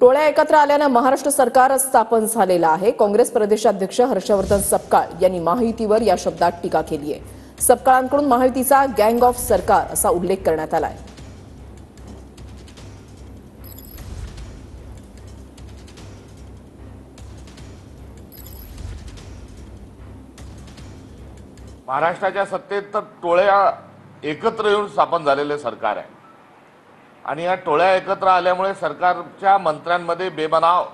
टोळ्या एकत्र आल्याने महाराष्ट्र सरकार स्थापन झालेलं आहे। काँग्रेस प्रदेशाध्यक्ष हर्षवर्धन सपकाळ यांनी महायुतीवर या शब्दात टीका केली आहे। सपकाळांकडून महायुतीचा गँग ऑफ सरकार असा उल्लेख करण्यात आलाय। महाराष्ट्राच्या सत्तेत तर टोळ्या एकत्र येऊन स्थापन झालेले सरकार आहे आणि या टोळ्या एकत्र आल्यामुळे सरकारच्या मंत्र्यांमध्ये बेबनाव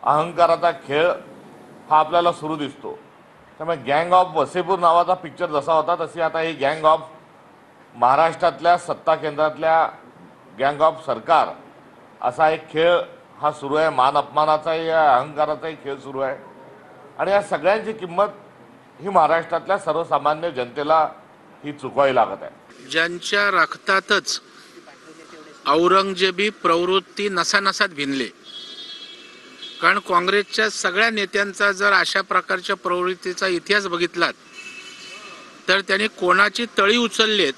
अहंकाराचा खेळ हा आपल्याला सुरू दिसतो। त्यामुळे गँग ऑफ वसेपूर नावाचा पिक्चर जसा होता तशी आता ही गँग ऑफ महाराष्ट्रातल्या सत्ता केंद्रातल्या गँग ऑफ सरकार असा एक खेळ हा सुरू आहे। मान अपमानाचाही अहंकाराचाही खेळ सुरू आहे आणि या सगळ्यांची किंमत ही महाराष्ट्रातल्या सर्वसामान्य जनतेला ही चुकवावी लागत आहे। ज्यांच्या रक्तातच औरंगजेबी प्रवृत्ती नसानसात भिनले, कारण काँग्रेसच्या सगळ्या नेत्यांचा जर अशा प्रकारच्या प्रवृत्तीचा इतिहास बघितलात तर त्यांनी कोणाची तळी उचललेत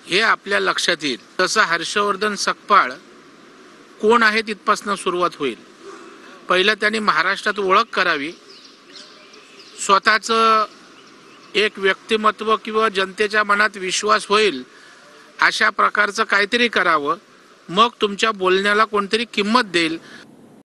हे आपल्या लक्षात येईल। तसं हर्षवर्धन सपकाळ कोण आहे तिथपासून सुरुवात होईल। पहिलं त्यांनी महाराष्ट्रात ओळख करावी, स्वतःचं एक व्यक्तिमत्व किंवा जनतेच्या मनात विश्वास होईल अशा प्रकारचं काहीतरी करावं, मग तुमच्या बोलण्याला कोणतरी किंमत देईल।